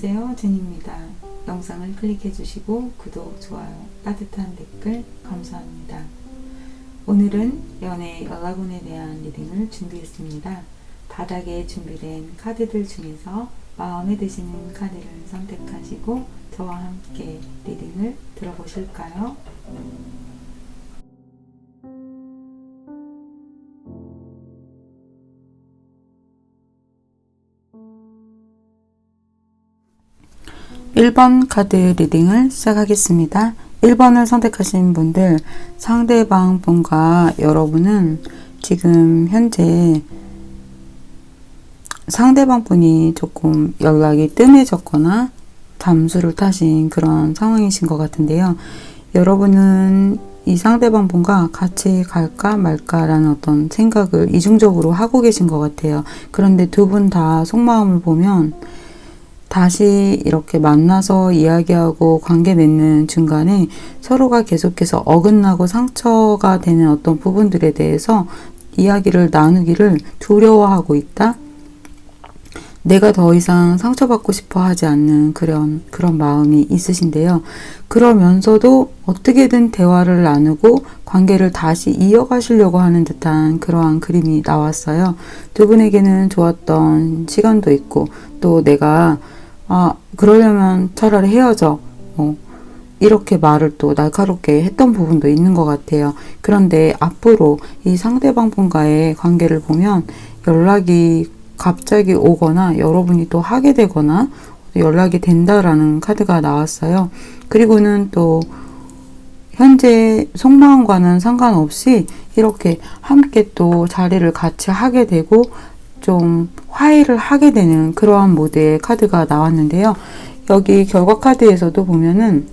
안녕하세요, 제니입니다. 영상을 클릭해 주시고 구독, 좋아요, 따뜻한 댓글 감사합니다. 오늘은 연애 연락운에 대한 리딩을 준비했습니다. 바닥에 준비된 카드들 중에서 마음에 드시는 카드를 선택하시고 저와 함께 리딩을 들어보실까요? 1번 카드 리딩을 시작하겠습니다. 1번을 선택하신 분들, 상대방 분과 여러분은 지금 현재 상대방 분이 조금 연락이 뜸해졌거나 잠수를 타신 그런 상황이신 것 같은데요. 여러분은 이 상대방 분과 같이 갈까 말까라는 어떤 생각을 이중적으로 하고 계신 것 같아요. 그런데 두 분 다 속마음을 보면 다시 이렇게 만나서 이야기하고 관계 맺는 중간에 서로가 계속해서 어긋나고 상처가 되는 어떤 부분들에 대해서 이야기를 나누기를 두려워하고 있다. 내가 더 이상 상처받고 싶어 하지 않는 그런 마음이 있으신데요. 그러면서도 어떻게든 대화를 나누고 관계를 다시 이어가시려고 하는 듯한 그러한 그림이 나왔어요. 두 분에게는 좋았던 시간도 있고, 또 내가 그러려면 차라리 헤어져. 이렇게 말을 또 날카롭게 했던 부분도 있는 것 같아요. 그런데 앞으로 이 상대방 분과의 관계를 보면 연락이 갑자기 오거나 여러분이 또 하게 되거나 연락이 된다라는 카드가 나왔어요. 그리고는 또 현재 속마음과는 상관없이 이렇게 함께 또 자리를 같이 하게 되고 좀 화해를 하게 되는 그러한 모드의 카드가 나왔는데요. 여기 결과 카드에서도 보면은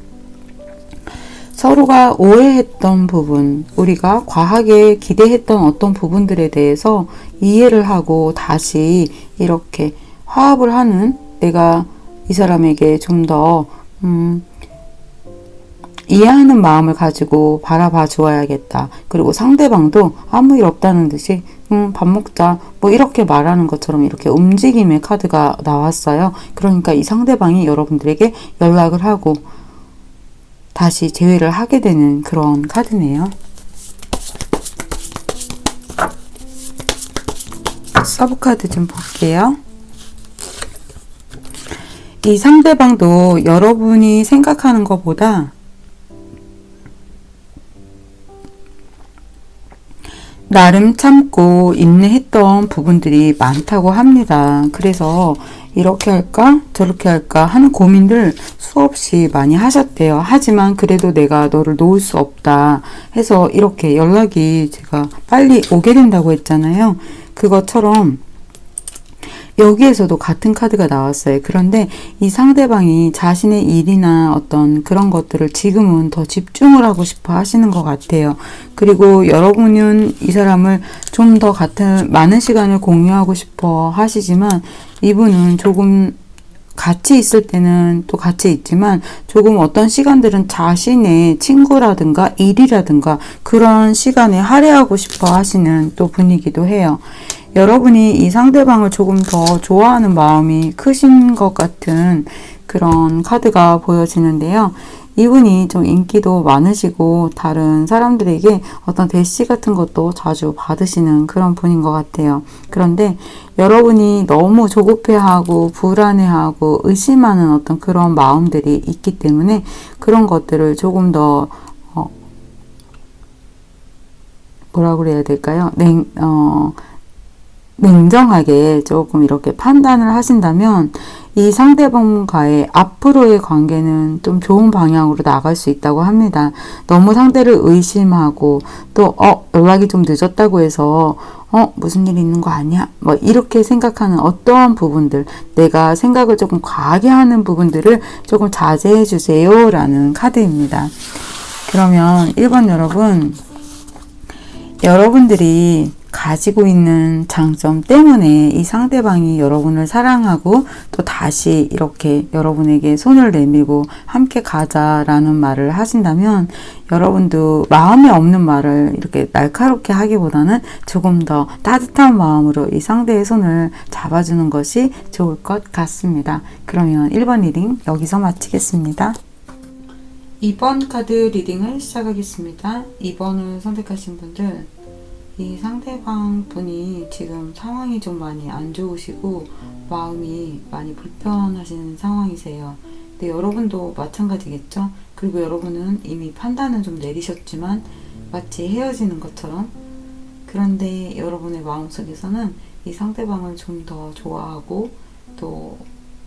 서로가 오해했던 부분, 우리가 과하게 기대했던 어떤 부분들에 대해서 이해를 하고 다시 이렇게 화합을 하는, 내가 이 사람에게 좀 더 이해하는 마음을 가지고 바라봐 주어야겠다. 그리고 상대방도 아무 일 없다는 듯이 밥 먹자 뭐 이렇게 말하는 것처럼 이렇게 움직임의 카드가 나왔어요. 그러니까 이 상대방이 여러분들에게 연락을 하고 다시 재회를 하게 되는 그런 카드네요. 서브카드 좀 볼게요. 이 상대방도 여러분이 생각하는 것보다 나름 참고 인내했던 부분들이 많다고 합니다. 그래서 이렇게 할까 저렇게 할까 하는 고민들 수없이 많이 하셨대요. 하지만 그래도 내가 너를 놓을 수 없다 해서 이렇게 연락이 제가 빨리 오게 된다고 했잖아요. 그것처럼 여기에서도 같은 카드가 나왔어요. 그런데 이 상대방이 자신의 일이나 어떤 그런 것들을 지금은 더 집중을 하고 싶어 하시는 것 같아요. 그리고 여러분은 이 사람을 좀 더 많은 시간을 공유하고 싶어 하시지만 이분은 조금 같이 있을 때는 또 같이 있지만 조금 어떤 시간들은 자신의 친구라든가 일이라든가 그런 시간에 할애하고 싶어 하시는 또 분이기도 해요. 여러분이 이 상대방을 조금 더 좋아하는 마음이 크신 것 같은 그런 카드가 보여지는데요. 이분이 좀 인기도 많으시고 다른 사람들에게 어떤 대시 같은 것도 자주 받으시는 그런 분인 것 같아요. 그런데 여러분이 너무 조급해하고 불안해하고 의심하는 어떤 그런 마음들이 있기 때문에 그런 것들을 조금 더 뭐라고 그래야 될까요? 냉정하게 조금 이렇게 판단을 하신다면 이 상대방과의 앞으로의 관계는 좀 좋은 방향으로 나갈 수 있다고 합니다. 너무 상대를 의심하고 또 연락이 좀 늦었다고 해서 무슨 일 있는 거 아니야? 뭐 이렇게 생각하는 어떠한 부분들, 내가 생각을 조금 과하게 하는 부분들을 조금 자제해 주세요 라는 카드입니다. 그러면 1번 여러분들이 가지고 있는 장점 때문에 이 상대방이 여러분을 사랑하고 또 다시 이렇게 여러분에게 손을 내밀고 함께 가자라는 말을 하신다면 여러분도 마음이 없는 말을 이렇게 날카롭게 하기보다는 조금 더 따뜻한 마음으로 이 상대의 손을 잡아주는 것이 좋을 것 같습니다. 그러면 1번 리딩 여기서 마치겠습니다. 2번 카드 리딩을 시작하겠습니다. 2번을 선택하신 분들, 이 상대방 분이 지금 상황이 좀 많이 안 좋으시고 마음이 많이 불편하신 상황이세요. 근데 여러분도 마찬가지겠죠? 그리고 여러분은 이미 판단은 좀 내리셨지만 마치 헤어지는 것처럼, 그런데 여러분의 마음속에서는 이 상대방을 좀 더 좋아하고 또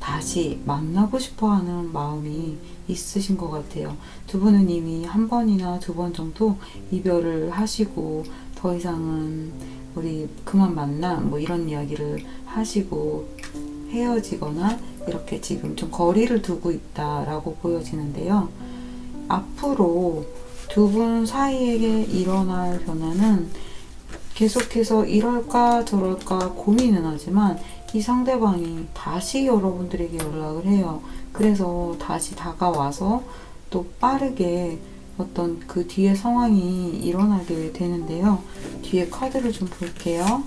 다시 만나고 싶어 하는 마음이 있으신 것 같아요. 두 분은 이미 한 번이나 두 번 정도 이별을 하시고 더 이상은 우리 그만 만나 뭐 이런 이야기를 하시고 헤어지거나 이렇게 지금 좀 거리를 두고 있다라고 보여지는데요. 앞으로 두 분 사이에게 일어날 변화는 계속해서 이럴까 저럴까 고민은 하지만 이 상대방이 다시 여러분들에게 연락을 해요. 그래서 다시 다가와서 또 빠르게 어떤 그 뒤에 상황이 일어나게 되는데요. 뒤에 카드를 좀 볼게요.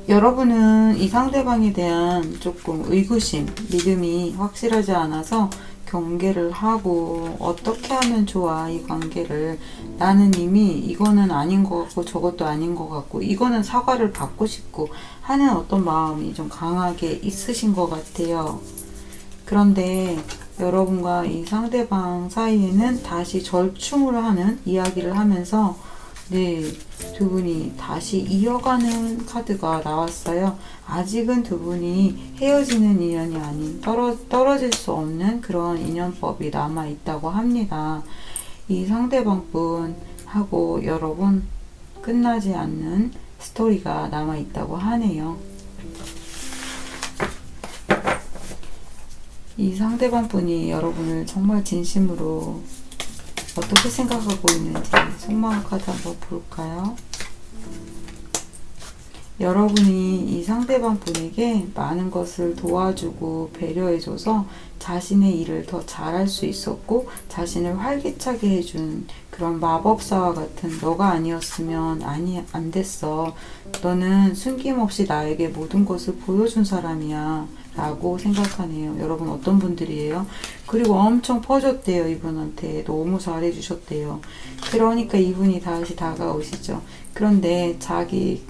여러분은 이 상대방에 대한 조금 의구심, 믿음이 확실하지 않아서 경계를 하고 어떻게 하면 좋아 이 관계를, 나는 이미 이거는 아닌 것 같고 저것도 아닌 것 같고 이거는 사과를 받고 싶고 하는 어떤 마음이 좀 강하게 있으신 것 같아요. 그런데 여러분과 이 상대방 사이에는 다시 절충을 하는 이야기를 하면서 두 분이 다시 이어가는 카드가 나왔어요. 아직은 두 분이 헤어지는 인연이 아닌 떨어질 수 없는 그런 인연법이 남아있다고 합니다. 이 상대방 분하고 여러분 끝나지 않는 스토리가 남아있다고 하네요. 이 상대방 분이 여러분을 정말 진심으로 어떻게 생각하고 있는지 속마음 카드 한번 볼까요? 여러분이 이 상대방 분에게 많은 것을 도와주고 배려해줘서 자신의 일을 더 잘할 수 있었고 자신을 활기차게 해준 그런 마법사와 같은, 너가 아니었으면 안 됐어. 너는 숨김없이 나에게 모든 것을 보여준 사람이야 라고 생각하네요. 여러분 어떤 분들이에요? 그리고 엄청 퍼줬대요. 이분한테 너무 잘해주셨대요. 그러니까 이분이 다시 다가오시죠. 그런데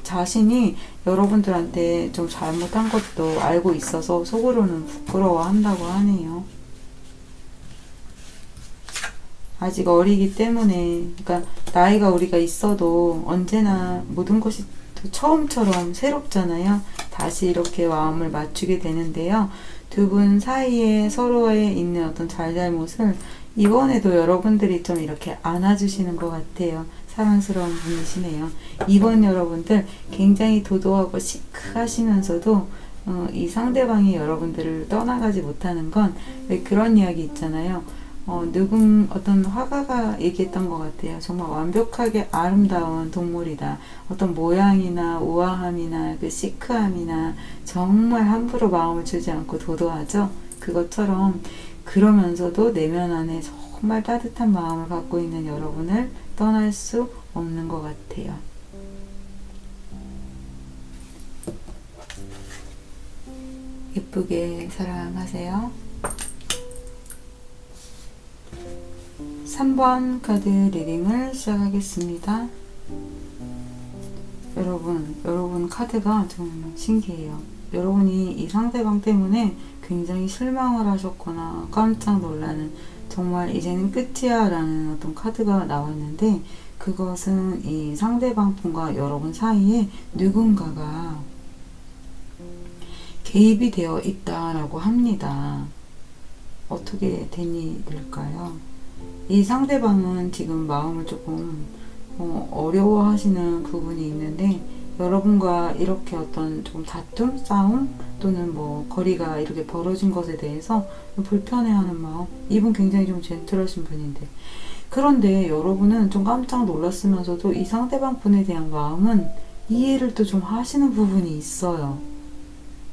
자신이 여러분들한테 좀 잘못한 것도 알고 있어서 속으로는 부끄러워한다고 하네요. 아직 어리기 때문에, 그러니까 나이가 우리가 있어도 언제나 모든 것이 처음처럼 새롭잖아요. 다시 이렇게 마음을 맞추게 되는데요. 두 분 사이에 서로에 있는 어떤 잘잘못을 이번에도 여러분들이 좀 이렇게 안아주시는 것 같아요. 사랑스러운 분이시네요. 이번 여러분들 굉장히 도도하고 시크하시면서도 이 상대방이 여러분들을 떠나가지 못하는 건 왜 그런 이야기 있잖아요. 어떤 화가가 얘기했던 것 같아요. 정말 완벽하게 아름다운 동물이다. 어떤 모양이나 우아함이나 그 시크함이나 정말 함부로 마음을 주지 않고 도도하죠. 그것처럼 그러면서도 내면 안에 정말 따뜻한 마음을 갖고 있는 여러분을 떠날 수 없는 것 같아요. 예쁘게 사랑하세요. 3번 카드 리딩을 시작하겠습니다. 여러분 카드가 좀 신기해요. 여러분이 이 상대방 때문에 굉장히 실망을 하셨거나 깜짝 놀라는, 정말 이제는 끝이야 라는 어떤 카드가 나왔는데, 그것은 이 상대방 분과 여러분 사이에 누군가가 개입이 되어 있다라고 합니다. 어떻게 된 일일까요? 이 상대방은 지금 마음을 조금 어려워하시는 부분이 있는데, 여러분과 이렇게 어떤 좀 다툼, 싸움 또는 뭐 거리가 이렇게 벌어진 것에 대해서 좀 불편해하는 마음. 이분 굉장히 좀 젠틀하신 분인데, 그런데 여러분은 좀 깜짝 놀랐으면서도 이 상대방 분에 대한 마음은 이해를 또 좀 하시는 부분이 있어요.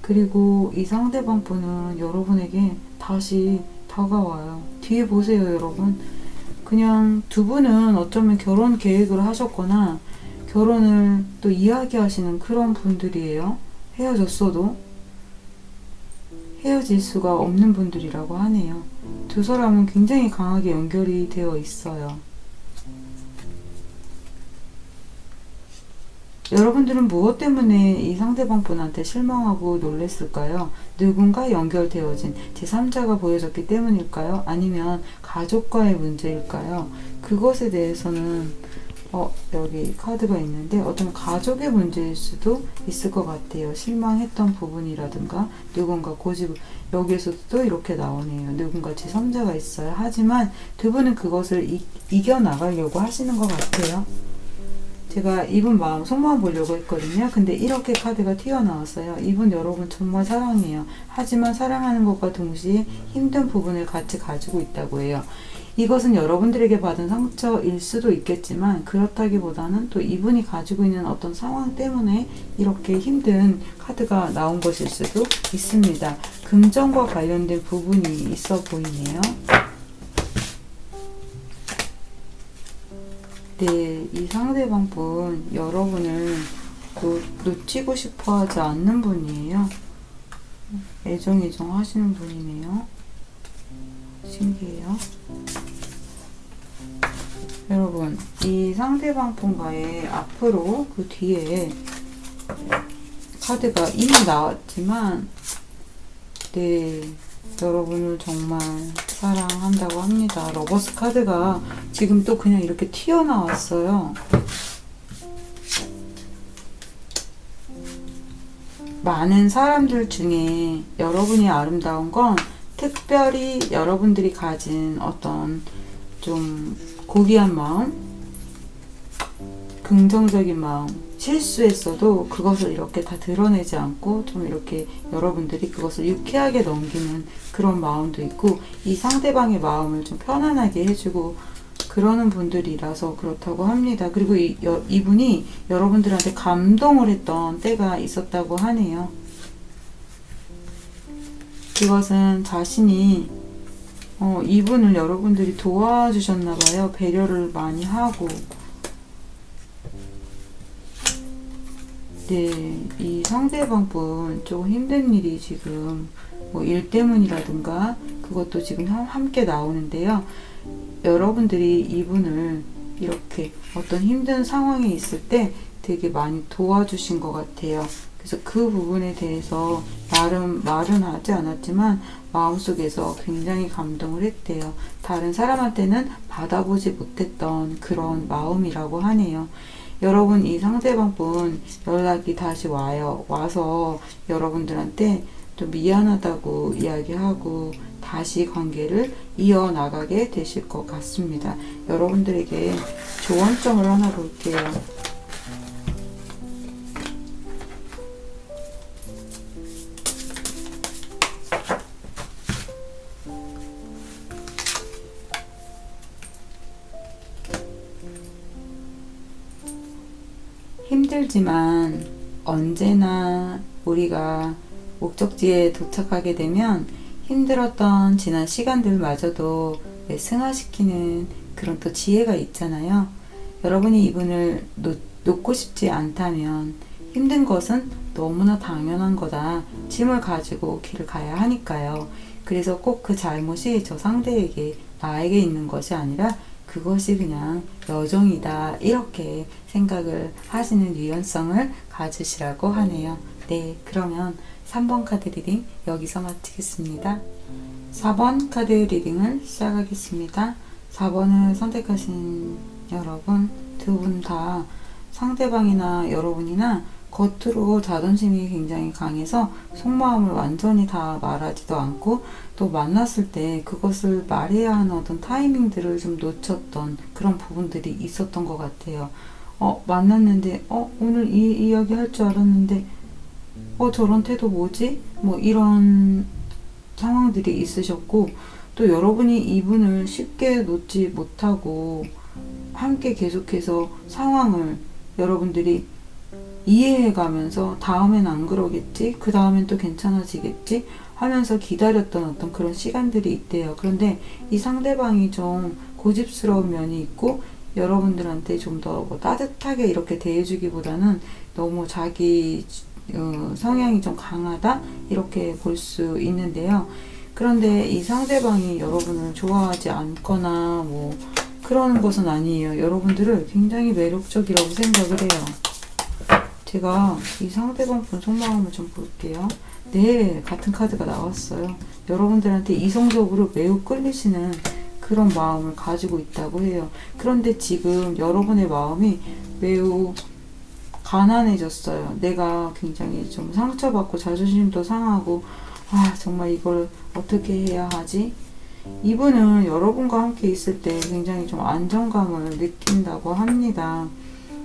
그리고 이 상대방 분은 여러분에게 다시 다가와요. 뒤에 보세요, 여러분. 그냥 두 분은 어쩌면 결혼 계획을 하셨거나 결혼을 또 이야기하시는 그런 분들이에요. 헤어졌어도 헤어질 수가 없는 분들이라고 하네요. 두 사람은 굉장히 강하게 연결이 되어 있어요. 여러분들은 무엇 때문에 이 상대방 분한테 실망하고 놀랬을까요? 누군가 연결되어진 제3자가 보여졌기 때문일까요? 아니면 가족과의 문제일까요? 그것에 대해서는 여기 카드가 있는데 어떤 가족의 문제일 수도 있을 것 같아요. 실망했던 부분이라든가 누군가 고집을, 여기에서도 이렇게 나오네요. 누군가 제3자가 있어요. 하지만 두 분은 그것을 이겨나가려고 하시는 것 같아요. 제가 이분 마음, 속마음 보려고 했거든요. 근데 이렇게 카드가 튀어나왔어요. 이분 여러분 정말 사랑해요. 하지만 사랑하는 것과 동시에 힘든 부분을 같이 가지고 있다고 해요. 이것은 여러분들에게 받은 상처일 수도 있겠지만 그렇다기보다는 또 이분이 가지고 있는 어떤 상황 때문에 이렇게 힘든 카드가 나온 것일 수도 있습니다. 금전과 관련된 부분이 있어 보이네요. 네, 이 상대방 분 여러분을 놓치고 싶어 하지 않는 분이에요. 애정애정 하시는 분이네요. 신기해요. 여러분, 이 상대방 분과의 앞으로 그 뒤에 카드가 이미 나왔지만, 네, 여러분을 정말 사랑한다고 합니다. 러버스 카드가 지금 또 그냥 이렇게 튀어나왔어요. 많은 사람들 중에 여러분이 아름다운 건 특별히 여러분들이 가진 어떤 좀 고귀한 마음, 긍정적인 마음, 실수했어도 그것을 이렇게 다 드러내지 않고 좀 이렇게 여러분들이 그것을 유쾌하게 넘기는 그런 마음도 있고, 이 상대방의 마음을 좀 편안하게 해주고 그러는 분들이라서 그렇다고 합니다. 그리고 이분이 여러분들한테 감동을 했던 때가 있었다고 하네요. 그것은 자신이 이분을 여러분들이 도와주셨나봐요. 배려를 많이 하고. 네, 이 상대방 분 조금 힘든 일이 지금 뭐 일 때문이라든가 그것도 지금 함께 나오는데요. 여러분들이 이분을 이렇게 어떤 힘든 상황에 있을 때 되게 많이 도와주신 것 같아요. 그래서 그 부분에 대해서 말은 하지 않았지만 마음속에서 굉장히 감동을 했대요. 다른 사람한테는 받아보지 못했던 그런 마음이라고 하네요. 여러분, 이 상대방 분 연락이 다시 와서 여러분들한테 또 미안하다고 이야기하고 다시 관계를 이어나가게 되실 것 같습니다. 여러분들에게 조언점을 하나 볼게요. 힘들지만 언제나 우리가 목적지에 도착하게 되면 힘들었던 지난 시간들마저도 승화시키는 그런 또 지혜가 있잖아요. 여러분이 이분을 놓고 싶지 않다면 힘든 것은 너무나 당연한 거다. 짐을 가지고 길을 가야 하니까요. 그래서 꼭 그 잘못이 저 상대에게, 나에게 있는 것이 아니라 그것이 그냥 여정이다, 이렇게 생각을 하시는 유연성을 가지시라고 하네요. 네, 그러면 3번 카드 리딩 여기서 마치겠습니다. 4번 카드 리딩을 시작하겠습니다. 4번을 선택하신 여러분, 두 분 다 상대방이나 여러분이나 겉으로 자존심이 굉장히 강해서 속마음을 완전히 다 말하지도 않고, 또 만났을 때 그것을 말해야 하는 어떤 타이밍들을 좀 놓쳤던 그런 부분들이 있었던 것 같아요. 만났는데 오늘 이 이야기 할 줄 알았는데 저런 태도 뭐지? 뭐 이런 상황들이 있으셨고, 또 여러분이 이분을 쉽게 놓지 못하고 함께 계속해서 상황을 여러분들이 이해해 가면서 다음엔 안 그러겠지? 그 다음엔 또 괜찮아지겠지? 하면서 기다렸던 어떤 그런 시간들이 있대요. 그런데 이 상대방이 좀 고집스러운 면이 있고, 여러분들한테 좀 더 뭐 따뜻하게 이렇게 대해주기보다는 너무 자기 성향이 좀 강하다? 이렇게 볼 수 있는데요. 그런데 이 상대방이 여러분을 좋아하지 않거나 뭐 그런 것은 아니에요. 여러분들을 굉장히 매력적이라고 생각을 해요. 제가 이 상대방 분 속마음을 좀 볼게요. 네, 같은 카드가 나왔어요. 여러분들한테 이성적으로 매우 끌리시는 그런 마음을 가지고 있다고 해요. 그런데 지금 여러분의 마음이 매우 가난해졌어요. 내가 굉장히 좀 상처받고 자존심도 상하고, 정말 이걸 어떻게 해야 하지? 이분은 여러분과 함께 있을 때 굉장히 좀 안정감을 느낀다고 합니다.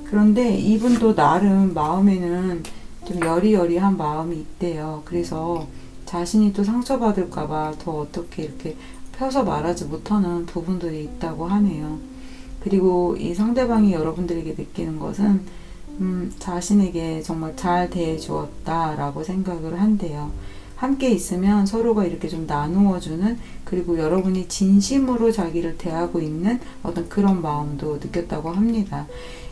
그런데 이분도 나름 마음에는 좀 여리여리한 마음이 있대요. 그래서 자신이 또 상처받을까봐 더 어떻게 이렇게 펴서 말하지 못하는 부분들이 있다고 하네요. 그리고 이 상대방이 여러분들에게 느끼는 것은 자신에게 정말 잘 대해주었다라고 생각을 한대요. 함께 있으면 서로가 이렇게 좀 나누어주는, 그리고 여러분이 진심으로 자기를 대하고 있는 어떤 그런 마음도 느꼈다고 합니다.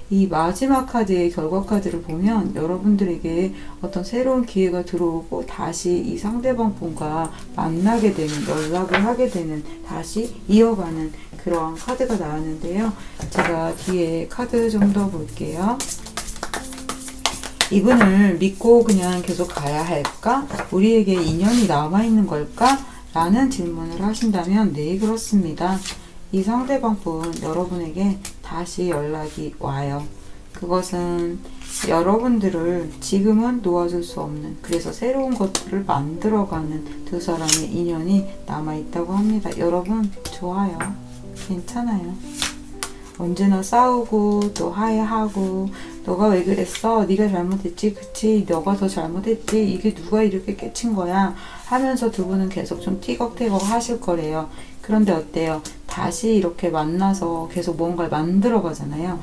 이 마지막 카드의 결과 카드를 보면 여러분들에게 어떤 새로운 기회가 들어오고 다시 이 상대방 분과 만나게 되는, 연락을 하게 되는, 다시 이어가는 그런 카드가 나왔는데요. 제가 뒤에 카드 좀 더 볼게요. 이분을 믿고 그냥 계속 가야 할까? 우리에게 인연이 남아있는 걸까? 라는 질문을 하신다면 네, 그렇습니다. 이 상대방 분 여러분에게 다시 연락이 와요. 그것은 여러분들을 지금은 놓아줄 수 없는, 그래서 새로운 것들을 만들어가는 두 사람의 인연이 남아있다고 합니다. 여러분 좋아요. 괜찮아요. 언제나 싸우고 또 화해하고, 너가 왜 그랬어? 네가 잘못했지? 그치? 너가 더 잘못했지? 이게 누가 이렇게 깨친 거야? 하면서 두 분은 계속 좀 티격태격 하실 거래요. 그런데 어때요? 다시 이렇게 만나서 계속 뭔가를 만들어 가잖아요.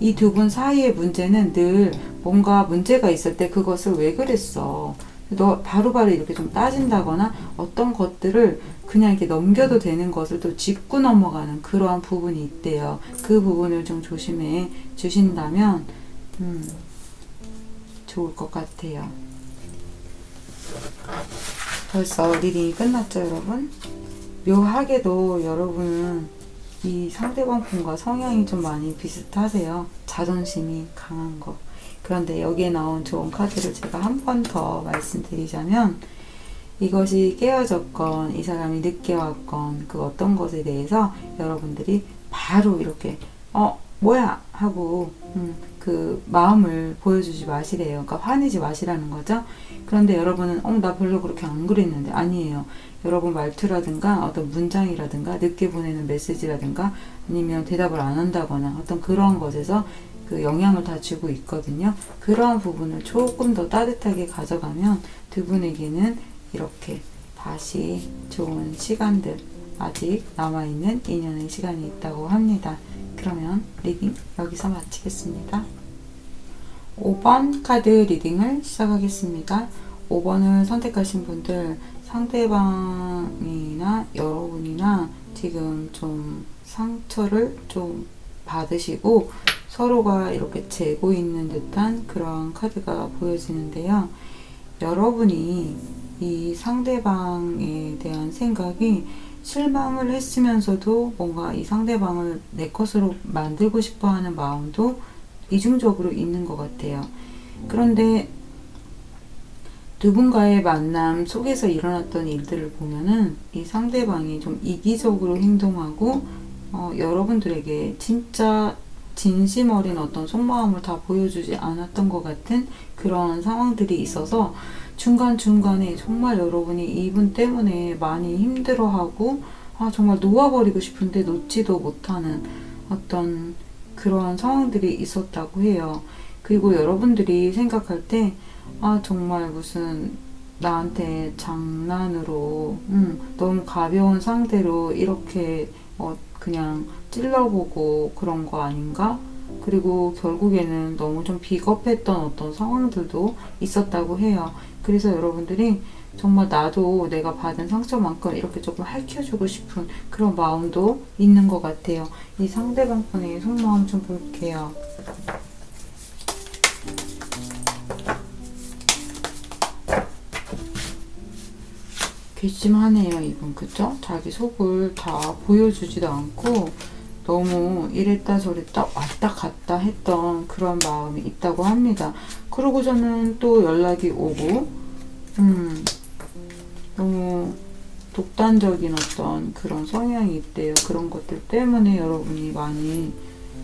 이 두 분 사이의 문제는 늘 뭔가 문제가 있을 때 그것을 왜 그랬어? 너 바로바로 이렇게 좀 따진다거나, 어떤 것들을 그냥 이렇게 넘겨도 되는 것을 또 짚고 넘어가는 그러한 부분이 있대요. 그 부분을 좀 조심해 주신다면 좋을 것 같아요. 벌써 리딩이 끝났죠, 여러분? 묘하게도 여러분은 이 상대방 분과 성향이 좀 많이 비슷하세요. 자존심이 강한 거. 그런데 여기에 나온 좋은 카드를 제가 한 번 더 말씀드리자면, 이것이 깨어졌건 이 사람이 늦게 왔건 그 어떤 것에 대해서 여러분들이 바로 이렇게 뭐야 하고 그 마음을 보여주지 마시래요. 그러니까 화내지 마시라는 거죠. 그런데 여러분은 나 별로 그렇게 안 그랬는데, 아니에요. 여러분 말투라든가 어떤 문장이라든가 늦게 보내는 메시지라든가 아니면 대답을 안 한다거나 어떤 그런 것에서 그 영향을 다 주고 있거든요. 그러한 부분을 조금 더 따뜻하게 가져가면 두 분에게는 이렇게 다시 좋은 시간들, 아직 남아있는 인연의 시간이 있다고 합니다. 그러면 리딩 여기서 마치겠습니다. 5번 카드 리딩을 시작하겠습니다. 5번을 선택하신 분들, 상대방이나 여러분이나 지금 좀 상처를 좀 받으시고 서로가 이렇게 재고 있는 듯한 그런 카드가 보여지는데요. 여러분이 이 상대방에 대한 생각이 실망을 했으면서도 뭔가 이 상대방을 내 것으로 만들고 싶어 하는 마음도 이중적으로 있는 것 같아요. 그런데 누군가의 만남 속에서 일어났던 일들을 보면은 이 상대방이 좀 이기적으로 행동하고 여러분들에게 진짜 진심 어린 어떤 속마음을 다 보여주지 않았던 것 같은 그런 상황들이 있어서 중간중간에 정말 여러분이 이분 때문에 많이 힘들어하고 정말 놓아버리고 싶은데 놓지도 못하는 어떤 그런 상황들이 있었다고 해요. 그리고 여러분들이 생각할 때, 아, 정말 무슨 나한테 장난으로, 너무 가벼운 상대로 이렇게 그냥 찔러보고 그런 거 아닌가? 그리고 결국에는 너무 좀 비겁했던 어떤 상황들도 있었다고 해요. 그래서 여러분들이 정말 나도 내가 받은 상처만큼 이렇게 조금 밝혀주고 싶은 그런 마음도 있는 것 같아요. 이 상대방 분의 속마음 좀 볼게요. 괘씸하네요, 이분. 그쵸? 자기 속을 다 보여주지도 않고 너무 이랬다 저랬다 왔다 갔다 했던 그런 마음이 있다고 합니다. 그러고서는 또 연락이 오고 너무 독단적인 어떤 그런 성향이 있대요. 그런 것들 때문에 여러분이 많이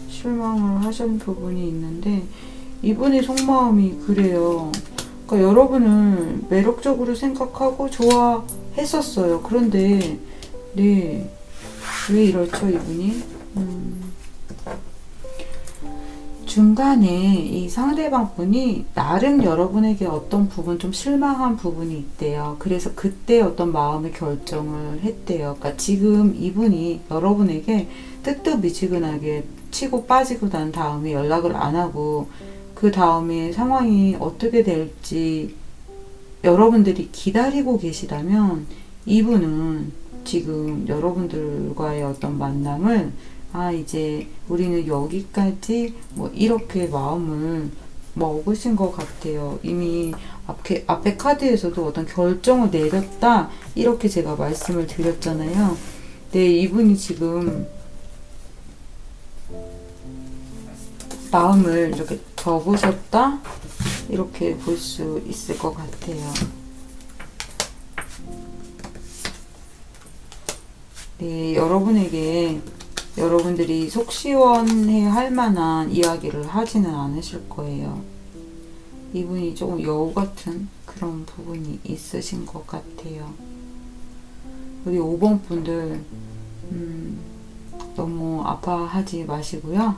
실망을 하신 부분이 있는데 이분의 속마음이 그래요. 그러니까 여러분을 매력적으로 생각하고 좋아했었어요. 그런데 네, 왜 이렇죠, 이분이? 중간에 이 상대방 분이 나름 여러분에게 어떤 부분 좀 실망한 부분이 있대요. 그래서 그때 어떤 마음의 결정을 했대요. 그러니까 지금 이분이 여러분에게 뜨뜻미지근하게 치고 빠지고 난 다음에 연락을 안 하고 그 다음에 상황이 어떻게 될지 여러분들이 기다리고 계시다면 이분은 지금 여러분들과의 어떤 만남을 이제 우리는 여기까지 뭐 이렇게 마음을 먹으신 것 같아요. 이미 앞에 카드에서도 어떤 결정을 내렸다 이렇게 제가 말씀을 드렸잖아요. 네, 이분이 지금 마음을 이렇게 접으셨다 이렇게 볼 수 있을 것 같아요. 네, 여러분들이 속 시원해 할 만한 이야기를 하지는 않으실 거예요. 이분이 조금 여우 같은 그런 부분이 있으신 것 같아요. 우리 5번 분들, 너무 아파하지 마시고요.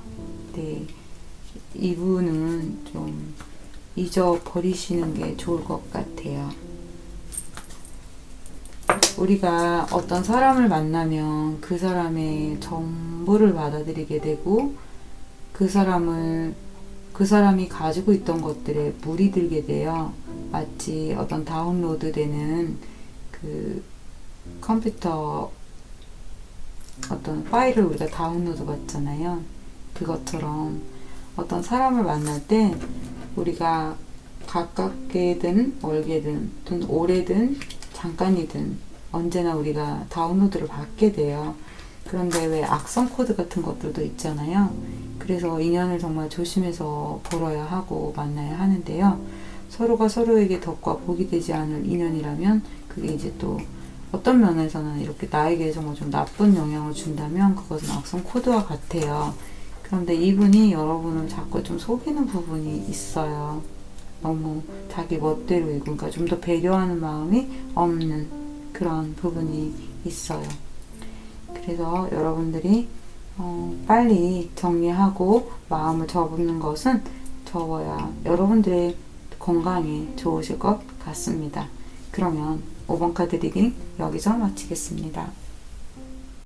네, 이분은 좀 잊어버리시는 게 좋을 것 같아요. 우리가 어떤 사람을 만나면 그 사람의 전부를 받아들이게 되고 그 사람이 가지고 있던 것들에 물이 들게 돼요. 마치 어떤 다운로드 되는 그 컴퓨터 어떤 파일을 우리가 다운로드 받잖아요. 그것처럼 어떤 사람을 만날 때 우리가 가깝게든 멀게든 오래든 잠깐이든 언제나 우리가 다운로드를 받게 돼요. 그런데 왜 악성 코드 같은 것들도 있잖아요. 그래서 인연을 정말 조심해서 벌어야 하고 만나야 하는데요. 서로가 서로에게 덕과 복이 되지 않을 인연이라면 그게 이제 또 어떤 면에서는 이렇게 나에게 정말 좀 나쁜 영향을 준다면 그것은 악성 코드와 같아요. 그런데 이분이 여러분을 자꾸 좀 속이는 부분이 있어요. 너무 자기 멋대로이고, 그러니까 좀 더 배려하는 마음이 없는 그런 부분이 있어요. 그래서 여러분들이 빨리 정리하고 마음을 접는 것은 접어야 여러분들의 건강에 좋으실 것 같습니다. 그러면 5번 카드 리딩 여기서 마치겠습니다.